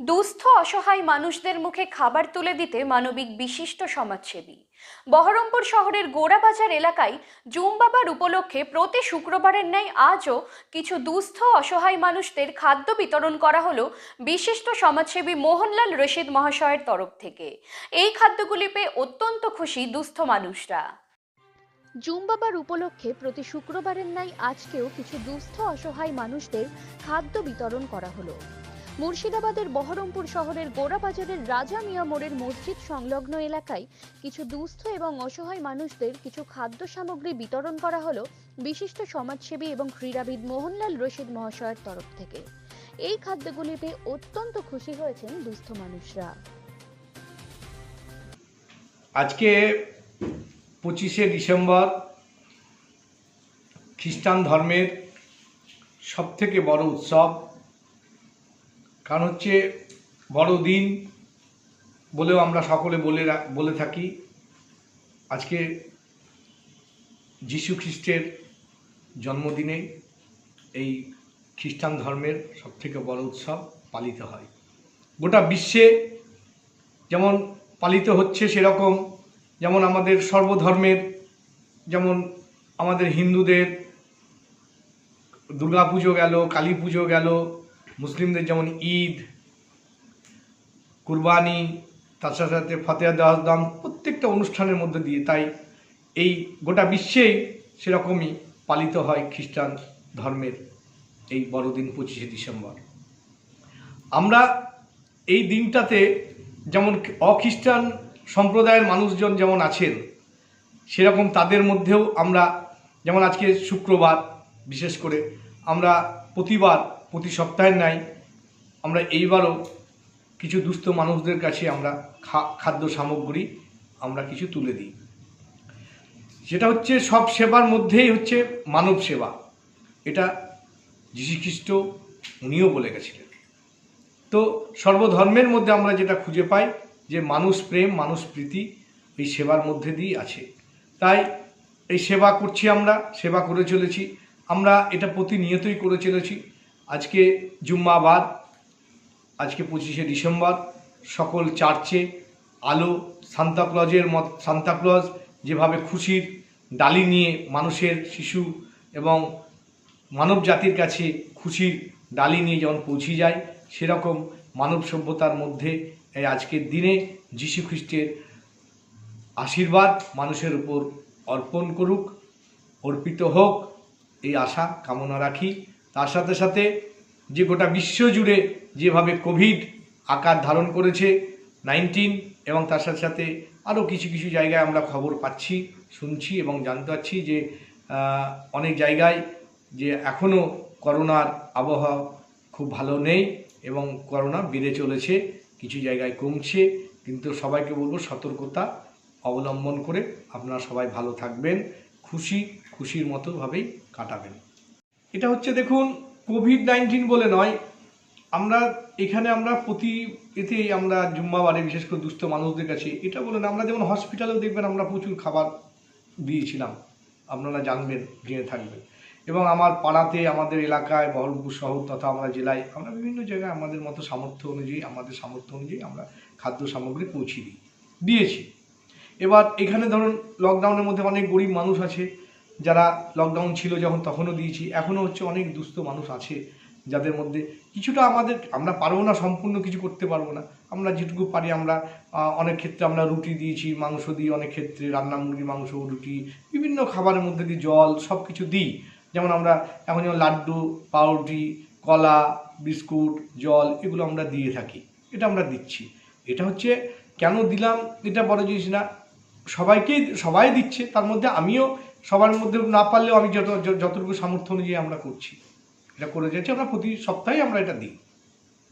দুস্থ অসহায় মানুষদের মুখে খাবার তুলে দিতে মানবিক বিশিষ্ট সমাজসেবী। বহরমপুর শহরের গোড়াবাজার এলাকায় জুম বাবার উপলক্ষে প্রতি শুক্রবারের ন্যায় আজও কিছু দুস্থ অসহায় মানুষদের খাদ্য বিতরণ করা হলো বিশিষ্ট সমাজসেবী মোহনলাল রশিদ মহাশয়ের তরফ থেকে। এই খাদ্যগুলি পেয়ে অত্যন্ত খুশি দুস্থ মানুষরা। জুম বাবার উপলক্ষে প্রতি শুক্রবারের ন্যায় আজকেও কিছু দুস্থ অসহায় মানুষদের খাদ্য বিতরণ করা হলো। মুর্শিদাবাদের বহরমপুর শহরের গোড়াবাজারের রাজা মিয়া মোড়ের মসজিদ সংলগ্ন এলাকায় কিছু দুস্থ এবং অসহায় মানুষদের কিছু খাদ্য সামগ্রী বিতরণ করা হলো বিশিষ্ট সমাজসেবী এবং ক্রীড়াবিদ মোহনলাল রশিদ মহাশয়ের তরফ থেকে। এই খাদ্যগুলি পেয়ে অত্যন্ত খুশি হয়েছেন দুস্থ মানুষরা। আজকে 25শে ডিসেম্বর খ্রিস্টান ধর্মের সবথেকে বড় উৎসব। কারণ হচ্ছে বড়দিন বলেও আমরা সকলে বলে থাকি। আজকে যীশু খ্রিস্টের জন্মদিনে এই খ্রিস্টান ধর্মের সবথেকে বড় উৎসব পালিত হয়। গোটা বিশ্বে যেমন পালিত হচ্ছে সেরকম, যেমন আমাদের সর্বধর্মের, যেমন আমাদের হিন্দুদের দুর্গা পুজো গেল, কালী পুজো গেল, মুসলিমদের যেমন ঈদ, কুরবানি, তার সাথে সাথে ফতেয়া দাম, প্রত্যেকটা অনুষ্ঠানের মধ্যে দিয়ে তাই এই গোটা বিশ্বেই সেরকমই পালিত হয় খ্রিস্টান ধর্মের এই বড়দিন 25শে ডিসেম্বর। আমরা এই দিনটাতে যেমন অখ্রিস্টান সম্প্রদায়ের মানুষজন যেমন আছেন সেরকম তাদের মধ্যেও আমরা, যেমন আজকে শুক্রবার বিশেষ করে আমরা প্রতি সপ্তাহের ন্যায় আমরা এইবারও কিছু দুস্থ মানুষদের কাছে আমরা খাদ্য সামগ্রী আমরা কিছু তুলে দিই। যেটা হচ্ছে সব সেবার মধ্যেই হচ্ছে মানব সেবা। এটা যীশুখ্রিস্ট উনিও বলে গেছিলেন। তো সর্বধর্মের মধ্যে আমরা যেটা খুঁজে পাই যে মানুষ প্রেম, মানুষ প্রীতি এই সেবার মধ্যে দিয়েই আছে। তাই এই সেবা করছি, আমরা সেবা করে চলেছি, আমরা এটা প্রতিনিয়তই করে চলেছি। আজকে জুম্মাবার, আজকে 25শে ডিসেম্বর, সকল চার্চে আলো, সান্তাক্লজ যেভাবে খুশির ডালি নিয়ে মানুষের, শিশু এবং মানব জাতির কাছে খুশির ডালি নিয়ে যেমন পৌঁছে যায়, সেরকম মানব সভ্যতার মধ্যে এই আজকের দিনে যীশু খ্রিস্টের আশীর্বাদ মানুষের উপর অর্পিত হোক এই আশা কামনা রাখি। তার সাথে সাথে যে গোটা বিশ্ব জুড়ে যেভাবে কোভিড আকার ধারণ করেছে 19, এবং তার সাথে সাথে আরও কিছু কিছু জায়গায় আমরা খবর পাচ্ছি, শুনছি এবং জানতে পারছি যে অনেক জায়গায় যে এখনও করোনার আবহাওয়া খুব ভালো নেই এবং করোনা বেড়ে চলেছে, কিছু জায়গায় কমছে। কিন্তু সবাইকে বলবো সতর্কতা অবলম্বন করে আপনারা সবাই ভালো থাকবেন, খুশির মতোভাবেই কাটাবেন। এটা হচ্ছে দেখুন কোভিড-19 বলে নয়, আমরা এখানে আমরা এতেই আমরা জুম্মাবারে বিশেষ করে দুস্থ মানুষদের কাছে এটা বলে না, আমরা যেমন হসপিটালেও দেখবেন আমরা প্রচুর খাবার দিয়েছিলাম, আপনারা জানবেন, জেনে থাকবেন। এবং আমার পাড়াতে, আমাদের এলাকায়, বহরমপুর শহর তথা আমরা জেলায় আমরা বিভিন্ন জায়গায় আমাদের সামর্থ্য অনুযায়ী আমরা খাদ্য সামগ্রী পৌঁছে দিয়েছি। এবার এখানে ধরুন লকডাউনের মধ্যে অনেক গরিব মানুষ আছে যারা লকডাউন ছিল যখন তখনও দিয়েছি, এখনও হচ্ছে অনেক দুস্থ মানুষ আছে যাদের মধ্যে কিছুটা আমরা পারবো না, সম্পূর্ণ কিছু করতে পারবো না, আমরা যেটুকু পারি আমরা অনেক ক্ষেত্রে আমরা রুটি দিয়েছি, মাংস দিই, অনেক ক্ষেত্রে রান্না মুরগি মাংস, রুটি, বিভিন্ন খাবারের মধ্যে দিয়ে জল সব কিছু দিই। যেমন আমরা এখন যেমন লাড্ডু, পাউরুটি, কলা, বিস্কুট, জল এগুলো আমরা দিয়ে থাকি, এটা আমরা দিচ্ছি। এটা হচ্ছে কেন দিলাম এটা বড় জিনিস না, সবাই দিচ্ছে, তার মধ্যে আমিও সবার মধ্যে না পারলেও আমি যতটুকু সামর্থ্য অনুযায়ী আমরা করছি, এটা করে যাচ্ছি। আমরা প্রতি সপ্তাহে আমরা এটা দিই।